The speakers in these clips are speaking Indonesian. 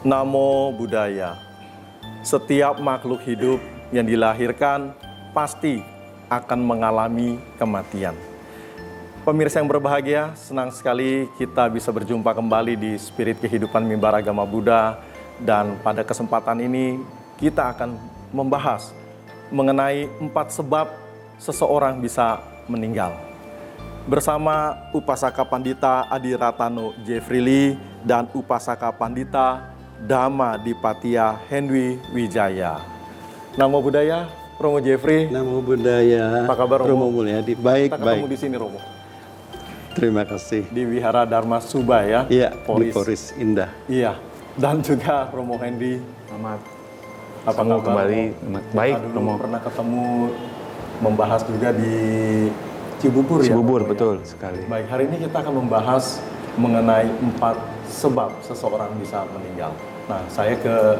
Namo Buddhaya. Setiap makhluk hidup yang dilahirkan pasti akan mengalami kematian. Pemirsa yang berbahagia, senang sekali kita bisa berjumpa kembali di Spirit Kehidupan Mimbar Agama Buddha. Dan pada kesempatan ini kita akan membahas mengenai 4 sebab seseorang bisa meninggal. Bersama Upasaka Pandita Adi Ratano Jeffrey Lee dan Upasaka Pandita Dhamma Dipatya Henry Wijaya. Namo Buddhaya, Romo Jeffrey. Namo Buddhaya. Apa kabar Romo? Romo Mulyadi. Baik, kita ketemu di sini Romo. Terima kasih. Di Wihara Dharma Suba ya. Iya, di Poris Indah. Iya. Dan juga Romo Henry. Selamat. Apa kabar kembali? Romo? Baik, kita dulu Romo. pernah ketemu membahas juga di Cibubur ya. Cibubur, Romo, betul ya? sekali. Baik, hari ini kita akan membahas mengenai 4 sebab seseorang bisa meninggal. Nah, saya ke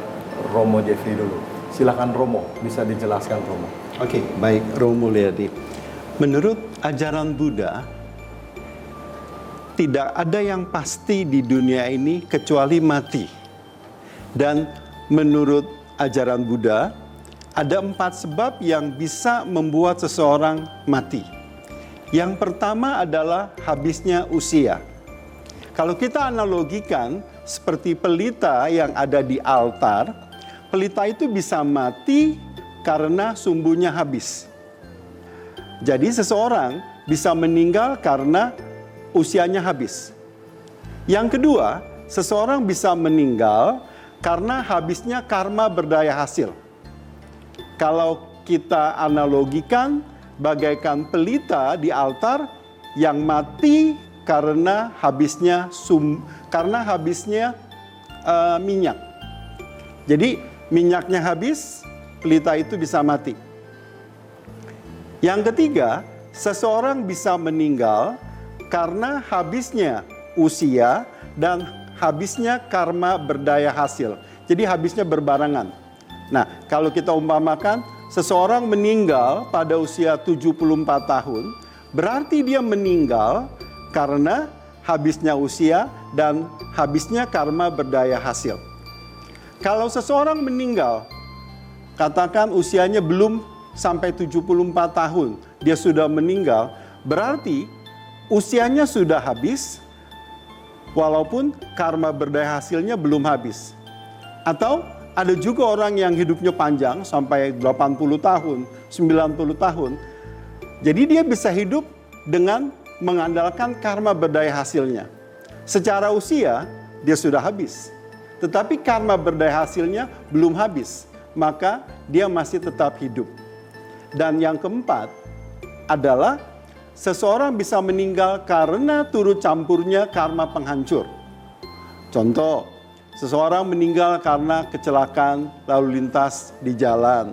Romo Jeffrey dulu. Silakan Romo, bisa dijelaskan Romo. Oke, baik Romo Mulyadi. Menurut ajaran Buddha, tidak ada yang pasti di dunia ini kecuali mati. Dan menurut ajaran Buddha, ada 4 sebab yang bisa membuat seseorang mati. Yang pertama adalah habisnya usia. Kalau kita analogikan seperti pelita yang ada di altar, pelita itu bisa mati karena sumbunya habis. Jadi seseorang bisa meninggal karena usianya habis. Yang kedua, seseorang bisa meninggal karena habisnya karma berdaya hasil. Kalau kita analogikan bagaikan pelita di altar yang mati karena habisnya minyak. Jadi minyaknya habis, pelita itu bisa mati. Yang ketiga, seseorang bisa meninggal karena habisnya usia dan habisnya karma berdaya hasil. Jadi habisnya berbarengan. Nah, kalau kita umpamakan seseorang meninggal pada usia 74 tahun, berarti dia meninggal karena habisnya usia dan habisnya karma berdaya hasil. Kalau seseorang meninggal, katakan usianya belum sampai 74 tahun, dia sudah meninggal, berarti usianya sudah habis, walaupun karma berdaya hasilnya belum habis. Atau ada juga orang yang hidupnya panjang sampai 80 tahun, 90 tahun. Jadi dia bisa hidup dengan mengandalkan karma berdaya hasilnya. Secara usia dia sudah habis, tetapi karma berdaya hasilnya belum habis, maka dia masih tetap hidup. Dan yang keempat adalah seseorang bisa meninggal karena turut campurnya karma penghancur. Contoh, seseorang meninggal karena kecelakaan lalu lintas di jalan.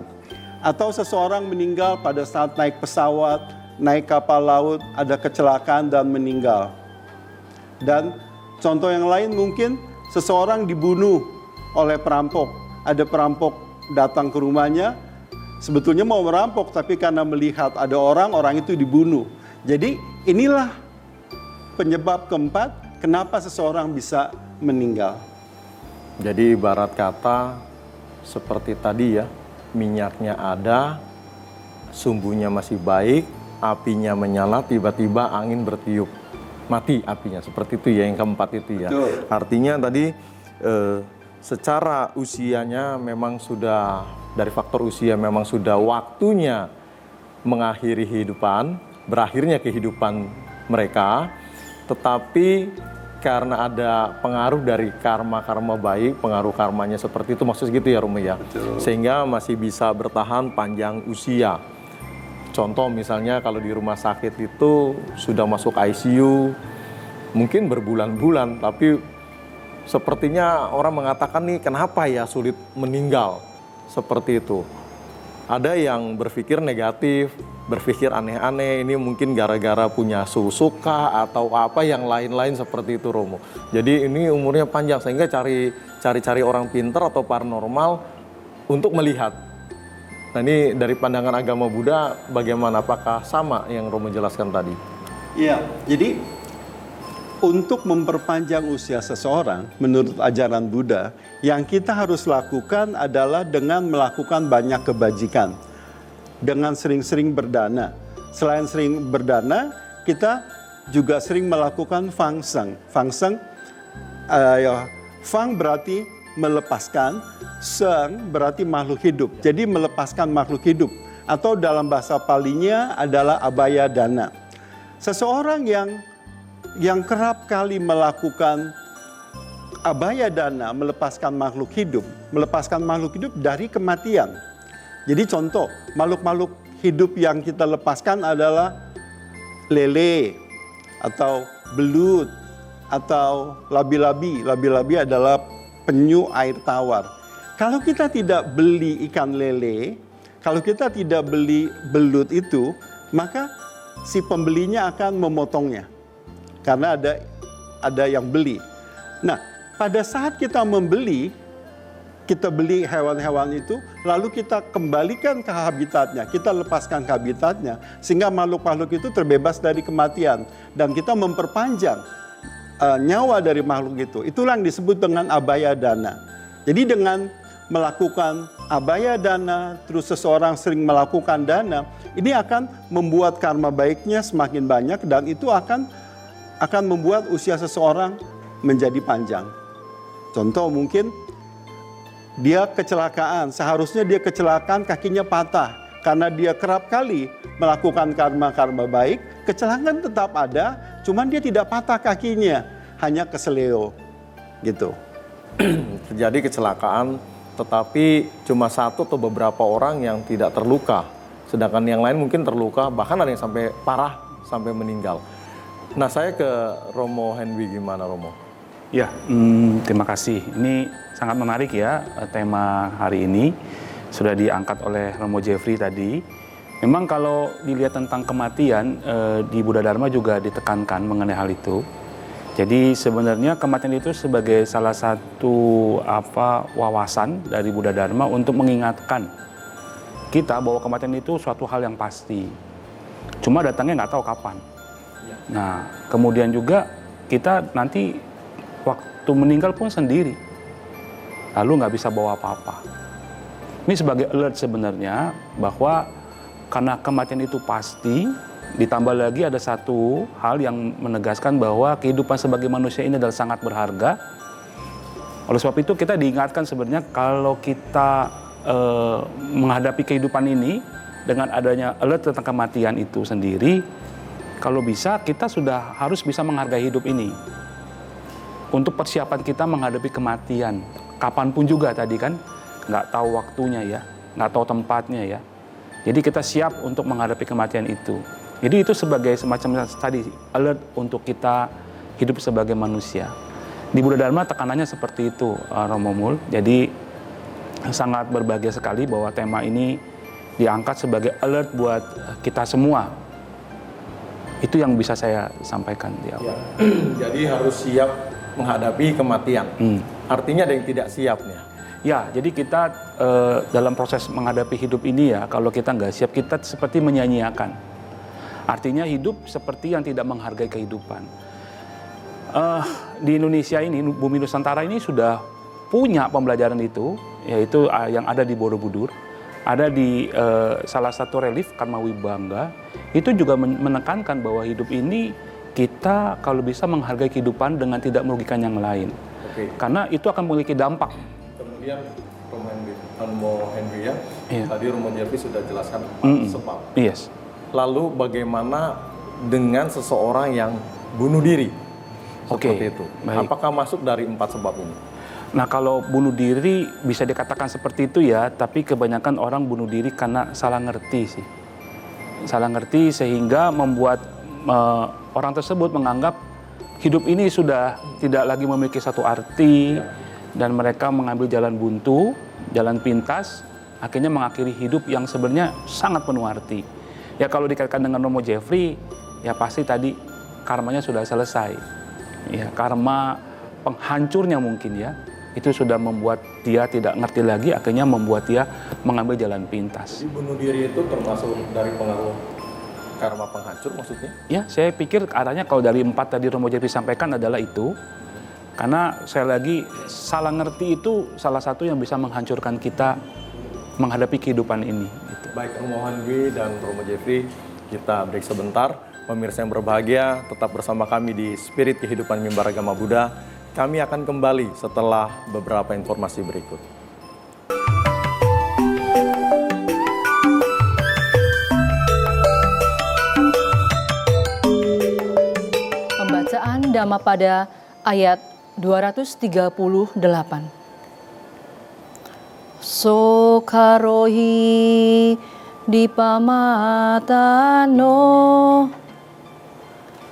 Atau seseorang meninggal pada saat naik pesawat, naik kapal laut, ada kecelakaan dan meninggal. Dan contoh yang lain mungkin seseorang dibunuh oleh perampok. Ada perampok datang ke rumahnya, sebetulnya mau merampok, tapi karena melihat ada orang itu dibunuh. Jadi inilah penyebab keempat kenapa seseorang bisa meninggal. Jadi ibarat kata seperti tadi ya, minyaknya ada, sumbunya masih baik, apinya menyala, tiba-tiba angin bertiup, mati apinya. Seperti itu ya, yang keempat itu ya. Betul. Artinya tadi secara usianya memang sudah, dari faktor usia memang sudah waktunya mengakhiri kehidupan, berakhirnya kehidupan mereka, tetapi karena ada pengaruh dari karma-karma baik, pengaruh karmanya seperti itu, maksud gitu ya Romo ya. Betul. Sehingga masih bisa bertahan panjang usia. Contoh misalnya kalau di rumah sakit itu sudah masuk ICU, mungkin berbulan-bulan, tapi sepertinya orang mengatakan nih kenapa ya sulit meninggal, seperti itu. Ada yang berpikir negatif, berpikir aneh-aneh, ini mungkin gara-gara punya suka atau apa yang lain-lain seperti itu Romo. Jadi ini umurnya panjang, sehingga cari orang pintar atau paranormal untuk melihat. Nah ini dari pandangan agama Buddha bagaimana? Apakah sama yang Romo jelaskan tadi? Iya, jadi Untuk memperpanjang usia seseorang, menurut ajaran Buddha, yang kita harus lakukan adalah dengan melakukan banyak kebajikan. Dengan sering-sering berdana. Selain sering berdana, kita juga sering melakukan fang sheng. Fang sheng, fang berarti melepaskan, sheng berarti makhluk hidup. Jadi melepaskan makhluk hidup. Atau dalam bahasa Palinya adalah abaya dana. Seseorang yang kerap kali melakukan abaya dana, melepaskan makhluk hidup dari kematian. Jadi contoh, makhluk-makhluk hidup yang kita lepaskan adalah lele, atau belut, atau labi-labi. Labi-labi adalah penyu air tawar. Kalau kita tidak beli ikan lele, kalau kita tidak beli belut itu, maka si pembelinya akan memotongnya. Karena ada yang beli. Nah, pada saat kita membeli, kita beli hewan-hewan itu, lalu kita kembalikan ke habitatnya, kita lepaskan ke habitatnya, sehingga makhluk-makhluk itu terbebas dari kematian. Dan kita memperpanjang nyawa dari makhluk itu. Itulah yang disebut dengan abaya dana. Jadi dengan melakukan abaya dana, terus seseorang sering melakukan dana, ini akan membuat karma baiknya semakin banyak, dan itu akan membuat usia seseorang menjadi panjang. Contoh mungkin dia kecelakaan, seharusnya dia kecelakaan kakinya patah. Karena dia kerap kali melakukan karma-karma baik, kecelakaan tetap ada, cuman dia tidak patah kakinya, hanya keseleo gitu. Terjadi kecelakaan, tetapi cuma satu atau beberapa orang yang tidak terluka. Sedangkan yang lain mungkin terluka, bahkan ada yang sampai parah, sampai meninggal. Nah, saya ke Romo Henry, gimana Romo? Ya, terima kasih. Ini sangat menarik ya, tema hari ini. Sudah diangkat oleh Romo Jeffrey tadi. Memang kalau dilihat tentang kematian, di Buddha Dharma juga ditekankan mengenai hal itu. Jadi sebenarnya kematian itu sebagai salah satu wawasan dari Buddha Dharma untuk mengingatkan kita bahwa kematian itu suatu hal yang pasti. Cuma datangnya nggak tahu kapan. Nah, kemudian juga kita nanti waktu meninggal pun sendiri. Lalu nggak bisa bawa apa-apa. Ini sebagai alert sebenarnya bahwa karena kematian itu pasti, ditambah lagi ada satu hal yang menegaskan bahwa kehidupan sebagai manusia ini adalah sangat berharga. Oleh sebab itu kita diingatkan sebenarnya kalau kita menghadapi kehidupan ini dengan adanya alert tentang kematian itu sendiri, kalau bisa kita sudah harus bisa menghargai hidup ini. Untuk persiapan kita menghadapi kematian, kapanpun juga tadi kan, nggak tahu waktunya ya, nggak tahu tempatnya ya. Jadi kita siap untuk menghadapi kematian itu. Jadi itu sebagai semacam tadi alert untuk kita hidup sebagai manusia. Di Buddha Dharma tekanannya seperti itu, Romo Mul. Jadi sangat berbahagia sekali bahwa tema ini diangkat sebagai alert buat kita semua. Itu yang bisa saya sampaikan di awal. Ya. Jadi harus siap menghadapi kematian. Artinya ada yang tidak siapnya. Ya, jadi kita dalam proses menghadapi hidup ini ya, kalau kita nggak siap, kita seperti menyanyiakan. Artinya hidup seperti yang tidak menghargai kehidupan. Di Indonesia ini, Bumi Nusantara ini sudah punya pembelajaran itu, yaitu yang ada di Borobudur. Ada di salah satu relief Karma Wibangga, itu juga menekankan bahwa hidup ini kita kalau bisa menghargai kehidupan dengan tidak merugikan yang lain. Oke. Karena itu akan memiliki dampak. Kemudian Romo Henry ya, Iya. tadi Romo Jeffrey sudah jelaskan sebab. Yes. Lalu bagaimana dengan seseorang yang bunuh diri? Oke, Seperti itu. baik. Apakah masuk dari 4 sebab ini? Nah, kalau bunuh diri bisa dikatakan seperti itu ya, tapi kebanyakan orang bunuh diri karena salah ngerti sih. Salah ngerti sehingga membuat orang tersebut menganggap hidup ini sudah tidak lagi memiliki satu arti, dan mereka mengambil jalan buntu, jalan pintas, akhirnya mengakhiri hidup yang sebenarnya sangat penuh arti. Ya kalau dikaitkan dengan Romo Jeffrey, ya pasti tadi karmanya sudah selesai. Ya, karma penghancurnya mungkin ya, itu sudah membuat dia tidak ngerti lagi, akhirnya membuat dia mengambil jalan pintas. Jadi bunuh diri itu termasuk dari pengaruh Karma penghancur maksudnya? Ya, saya pikir arahnya kalau dari 4 tadi Romo Jeffrey sampaikan adalah itu. Karena saya lagi salah ngerti itu salah satu yang bisa menghancurkan kita menghadapi kehidupan ini. Gitu. Baik Romo Henry dan Romo Jeffrey, kita break sebentar. Pemirsa yang berbahagia, tetap bersama kami di Spirit Kehidupan Mimbar Agama Buddha. Kami akan kembali setelah beberapa informasi berikut. Pembacaan Dhammapada ayat 238. Sokarohi dipamatano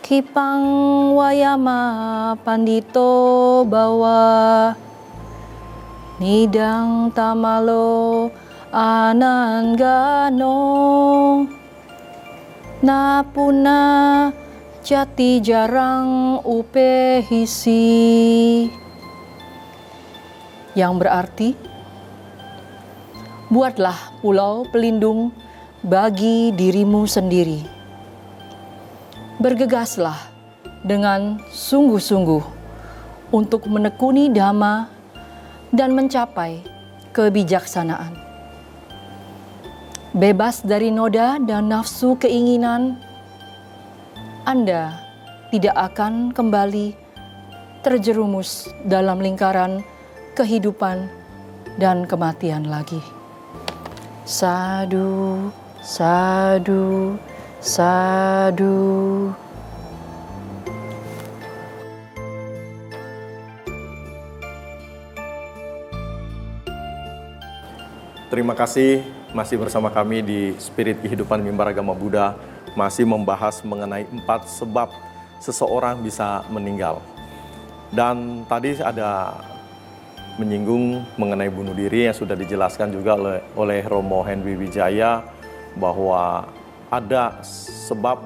kipang wayama pandito bawa nidang tamalo ananggano napuna jati jarang upehisi, yang berarti buatlah pulau pelindung bagi dirimu sendiri. Bergegaslah dengan sungguh-sungguh untuk menekuni dhamma dan mencapai kebijaksanaan. Bebas dari noda dan nafsu keinginan, Anda tidak akan kembali terjerumus dalam lingkaran kehidupan dan kematian lagi. Sadu, sadu, sadu. Terima kasih masih bersama kami di Spirit Kehidupan Mimbar Agama Buddha, masih membahas mengenai 4 sebab seseorang bisa meninggal. Dan tadi ada menyinggung mengenai bunuh diri yang sudah dijelaskan juga oleh Romo Henry Wijaya, bahwa ada sebab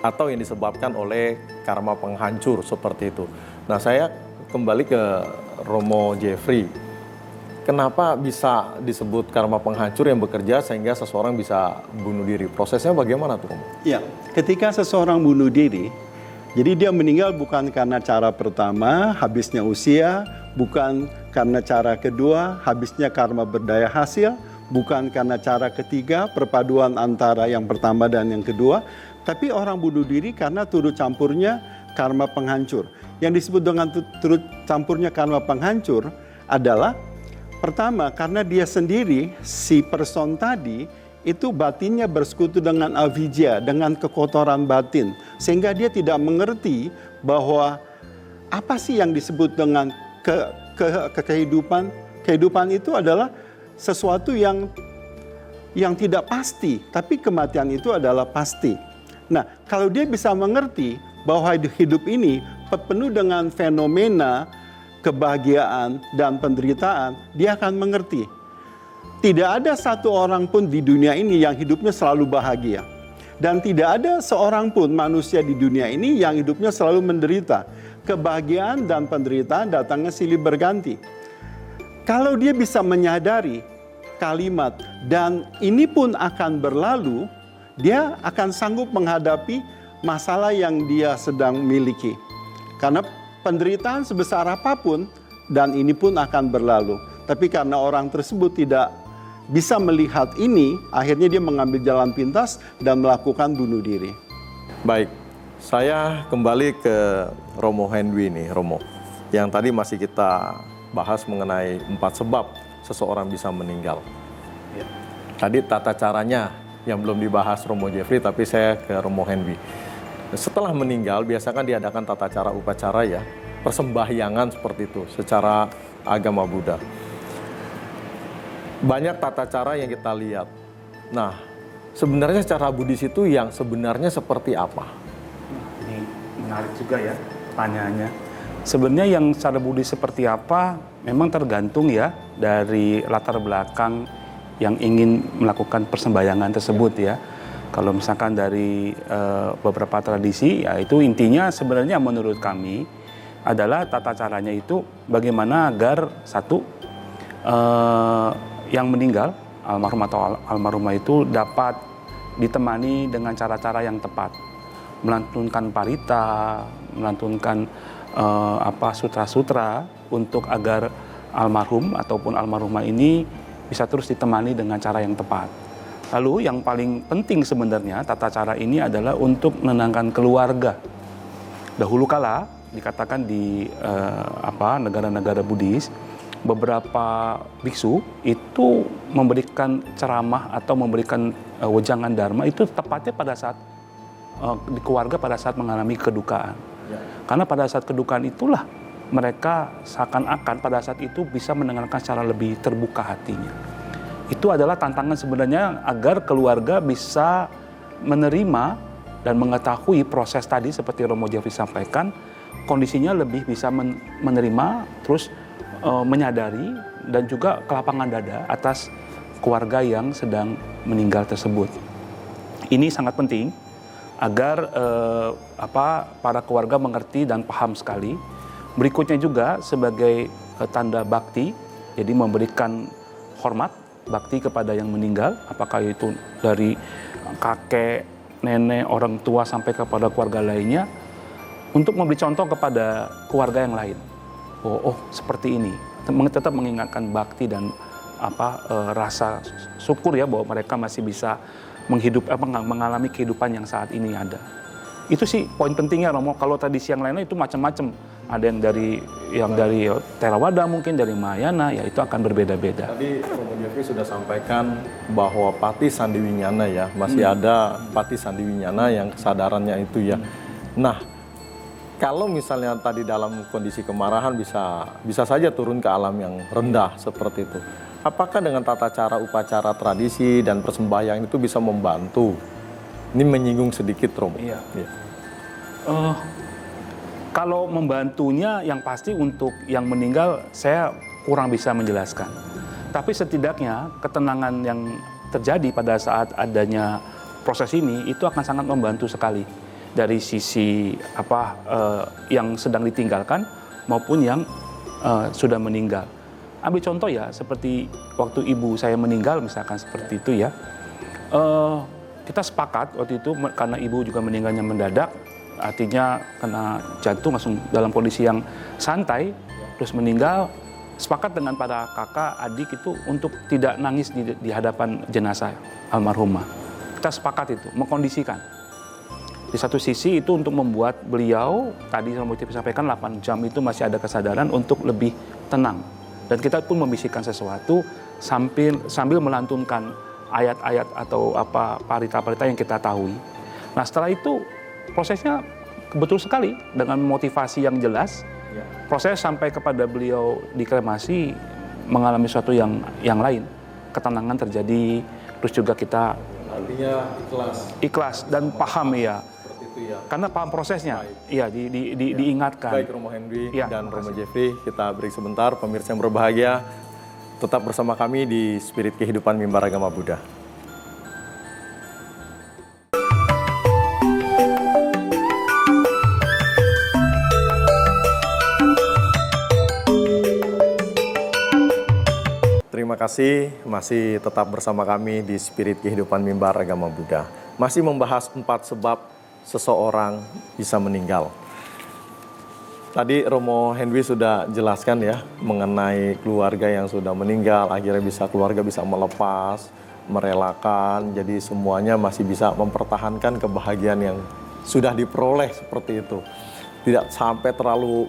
atau yang disebabkan oleh karma penghancur seperti itu. Nah, saya kembali ke Romo Jeffrey. Kenapa bisa disebut karma penghancur yang bekerja sehingga seseorang bisa bunuh diri? Prosesnya bagaimana tuh, Romo? Ya, ketika seseorang bunuh diri, jadi dia meninggal bukan karena cara pertama, habisnya usia, bukan karena cara kedua, habisnya karma berdaya hasil, bukan karena cara ketiga, perpaduan antara yang pertama dan yang kedua, tapi orang bunuh diri karena turut campurnya karma penghancur. Yang disebut dengan turut campurnya karma penghancur adalah pertama, karena dia sendiri, si person tadi, itu batinnya bersekutu dengan avidya, dengan kekotoran batin. Sehingga dia tidak mengerti bahwa apa sih yang disebut dengan kehidupan. Kehidupan itu adalah sesuatu yang tidak pasti, tapi kematian itu adalah pasti. Nah, kalau dia bisa mengerti bahwa hidup ini penuh dengan fenomena kebahagiaan dan penderitaan, dia akan mengerti. Tidak ada satu orang pun di dunia ini yang hidupnya selalu bahagia. Dan tidak ada seorang pun manusia di dunia ini yang hidupnya selalu menderita. Kebahagiaan dan penderitaan datangnya silih berganti. Kalau dia bisa menyadari kalimat, dan ini pun akan berlalu, dia akan sanggup menghadapi masalah yang dia sedang miliki. Karena penderitaan sebesar apapun, dan ini pun akan berlalu. Tapi karena orang tersebut tidak bisa melihat ini, akhirnya dia mengambil jalan pintas dan melakukan bunuh diri. Baik, saya kembali ke Romo Henry nih, Romo. Yang tadi masih kita bahas mengenai 4 sebab seseorang bisa meninggal. Ya. Tadi tata caranya yang belum dibahas Romo Jeffrey, tapi saya ke Romo Henry. Setelah meninggal, biasanya kan diadakan tata cara upacara ya, persembahyangan seperti itu, secara agama Buddha. Banyak tata cara yang kita lihat. Nah, sebenarnya secara Buddhis itu yang sebenarnya seperti apa? Ini menarik juga ya pertanyaannya. Sebenarnya yang secara Buddhis seperti apa, memang tergantung ya dari latar belakang yang ingin melakukan persembahyangan tersebut ya. Kalau misalkan dari beberapa tradisi, ya itu intinya sebenarnya menurut kami adalah tata caranya itu bagaimana agar satu yang meninggal, almarhum atau almarhumah itu dapat ditemani dengan cara-cara yang tepat. Melantunkan parita, melantunkan sutra-sutra untuk agar almarhum ataupun almarhumah ini bisa terus ditemani dengan cara yang tepat. Lalu yang paling penting sebenarnya tata cara ini adalah untuk menenangkan keluarga. Dahulu kala dikatakan di negara-negara Buddhis, beberapa biksu itu memberikan ceramah atau memberikan wejangan dharma itu tepatnya pada saat di keluarga pada saat mengalami kedukaan. Karena pada saat kedukaan itulah mereka seakan-akan pada saat itu bisa mendengarkan secara lebih terbuka hatinya. Itu adalah tantangan sebenarnya agar keluarga bisa menerima dan mengetahui proses tadi seperti Romo Jeffrey sampaikan, kondisinya lebih bisa menerima, terus menyadari dan juga kelapangan dada atas keluarga yang sedang meninggal tersebut. Ini sangat penting agar para keluarga mengerti dan paham sekali. Berikutnya juga sebagai tanda bakti, jadi memberikan hormat bakti kepada yang meninggal, apakah itu dari kakek, nenek, orang tua sampai kepada keluarga lainnya, untuk memberi contoh kepada keluarga yang lain. Oh seperti ini, tetap mengingatkan bakti dan rasa syukur ya bahwa mereka masih bisa mengalami kehidupan yang saat ini ada. Itu sih poin pentingnya Romo. Kalau tradisi yang lainnya itu macam-macam. Ada yang dari Theravada mungkin, dari Mahayana, ya itu akan berbeda-beda. Tadi Romo Jeffrey sudah sampaikan bahwa Pati Sandiwinyana ya, masih ada Pati Sandiwinyana yang kesadarannya itu ya. Nah, kalau misalnya tadi dalam kondisi kemarahan bisa saja turun ke alam yang rendah seperti itu. Apakah dengan tata cara upacara tradisi dan persembahyaan itu bisa membantu? Ini menyinggung sedikit Romo. Iya. Kalau membantunya yang pasti untuk yang meninggal saya kurang bisa menjelaskan. Tapi setidaknya ketenangan yang terjadi pada saat adanya proses ini itu akan sangat membantu sekali dari sisi yang sedang ditinggalkan maupun yang sudah meninggal. Ambil contoh ya, seperti waktu ibu saya meninggal misalkan seperti itu ya. Kita sepakat waktu itu karena ibu juga meninggalnya mendadak, artinya kena jantung langsung dalam kondisi yang santai, terus meninggal. Sepakat dengan para kakak, adik itu untuk tidak nangis di hadapan jenazah almarhumah. Kita sepakat itu, mengkondisikan. Di satu sisi itu untuk membuat beliau, tadi Romo Jeffrey sampaikan 8 jam itu masih ada kesadaran untuk lebih tenang. Dan kita pun membisikkan sesuatu sambil melantunkan ayat-ayat atau parita-parita yang kita tahu. Nah setelah itu prosesnya betul sekali dengan motivasi yang jelas. Proses sampai kepada beliau dikremasi mengalami sesuatu yang lain. Ketenangan terjadi, terus juga kita Artinya ikhlas dan paham ya. itu ya. Karena paham prosesnya, iya diingatkan. Baik Romo Henry Ya, dan Romo Jeffrey, kita break sebentar. Pemirsa yang berbahagia, tetap bersama kami di Spirit Kehidupan Mimbar Agama Buddha. Terima kasih masih tetap bersama kami di Spirit Kehidupan Mimbar Agama Buddha. Masih membahas 4 sebab seseorang bisa meninggal. Tadi Romo Henry sudah jelaskan ya mengenai keluarga yang sudah meninggal, akhirnya keluarga bisa melepas, merelakan, jadi semuanya masih bisa mempertahankan kebahagiaan yang sudah diperoleh seperti itu. Tidak sampai terlalu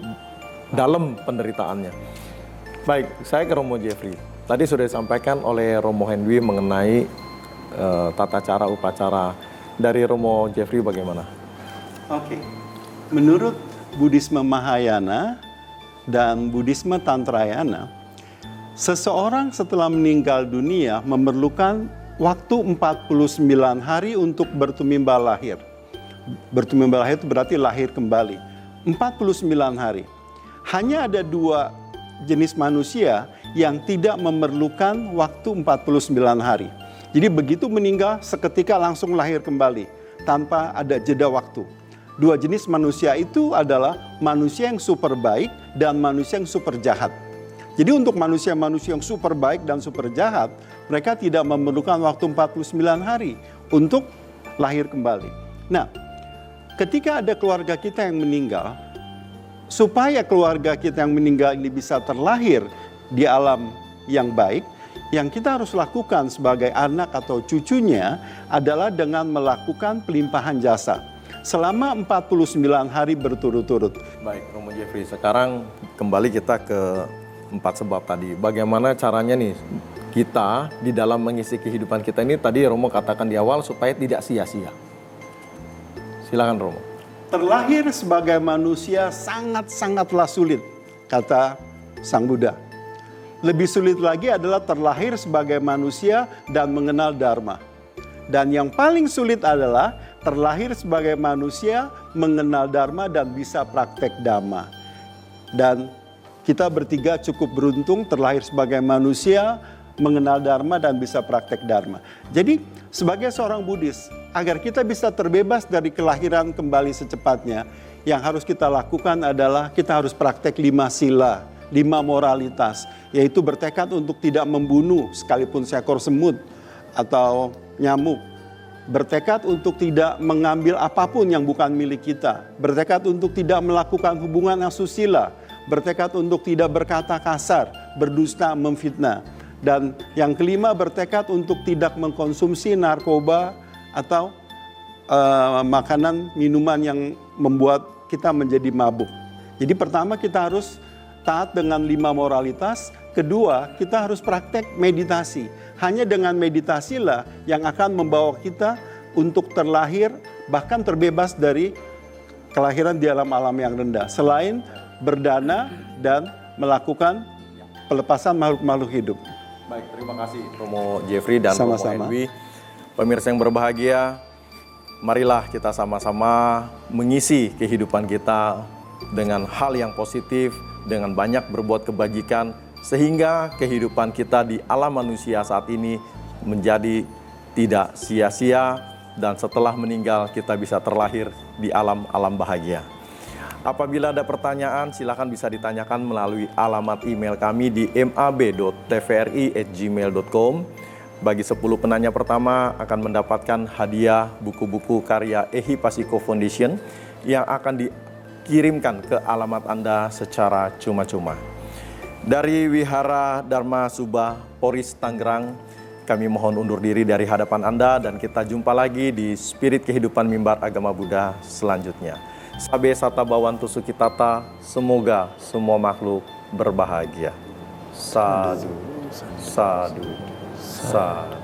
dalam penderitaannya. Baik, saya ke Romo Jeffrey. Tadi sudah disampaikan oleh Romo Henry mengenai tata cara upacara. Dari Romo Jeffrey bagaimana? Oke. Menurut Buddhisme Mahayana dan Buddhisme Tantrayana, seseorang setelah meninggal dunia memerlukan waktu 49 hari untuk bertumimba lahir. Bertumimba lahir itu berarti lahir kembali. 49 hari. Hanya ada 2 jenis manusia yang tidak memerlukan waktu 49 hari. Jadi begitu meninggal seketika langsung lahir kembali tanpa ada jeda waktu. 2 jenis manusia itu adalah manusia yang super baik dan manusia yang super jahat. Jadi untuk manusia-manusia yang super baik dan super jahat, mereka tidak memerlukan waktu 49 hari untuk lahir kembali. Nah, ketika ada keluarga kita yang meninggal, supaya keluarga kita yang meninggal ini bisa terlahir di alam yang baik, yang kita harus lakukan sebagai anak atau cucunya adalah dengan melakukan pelimpahan jasa selama 49 hari berturut-turut. Baik, Romo Jeffrey, sekarang kembali kita ke 4 sebab tadi. Bagaimana caranya nih kita di dalam mengisi kehidupan kita ini, tadi Romo katakan di awal supaya tidak sia-sia. Silakan Romo. Terlahir sebagai manusia sangat-sangatlah sulit, kata Sang Buddha. Lebih sulit lagi adalah terlahir sebagai manusia dan mengenal Dharma. Dan yang paling sulit adalah terlahir sebagai manusia, mengenal Dharma dan bisa praktek Dhamma. Dan kita bertiga cukup beruntung terlahir sebagai manusia, mengenal Dharma dan bisa praktek Dharma. Jadi sebagai seorang Buddhis, agar kita bisa terbebas dari kelahiran kembali secepatnya, yang harus kita lakukan adalah kita harus praktek 5 sila, 5 moralitas, yaitu bertekad untuk tidak membunuh sekalipun seekor semut atau nyamuk, bertekad untuk tidak mengambil apapun yang bukan milik kita, bertekad untuk tidak melakukan hubungan asusila, bertekad untuk tidak berkata kasar, berdusta, memfitnah. Dan yang kelima, bertekad untuk tidak mengkonsumsi narkoba atau makanan, minuman yang membuat kita menjadi mabuk. Jadi pertama kita harus taat dengan 5 moralitas. Kedua, kita harus praktek meditasi. Hanya dengan meditasilah yang akan membawa kita untuk terlahir, bahkan terbebas dari kelahiran di alam-alam yang rendah. Selain berdana dan melakukan pelepasan makhluk-makhluk hidup. Baik, terima kasih Romo Jeffrey dan Sama-sama. Romo Henry. Pemirsa yang berbahagia, marilah kita sama-sama mengisi kehidupan kita dengan hal yang positif, dengan banyak berbuat kebajikan, sehingga kehidupan kita di alam manusia saat ini menjadi tidak sia-sia, dan setelah meninggal kita bisa terlahir di alam-alam bahagia. Apabila ada pertanyaan, silakan bisa ditanyakan melalui alamat email kami di mab.tvri@gmail.com. Bagi 10 penanya pertama akan mendapatkan hadiah buku-buku karya Ehi Pasiko Foundation yang akan dikirimkan ke alamat Anda secara cuma-cuma. Dari Wihara Dharma Subah, Poris, Tangerang, kami mohon undur diri dari hadapan Anda dan kita jumpa lagi di Spirit Kehidupan Mimbar Agama Buddha selanjutnya. Sabe Sata Bawantu Sukitata, semoga semua makhluk berbahagia. Sadu, sadu, sadu.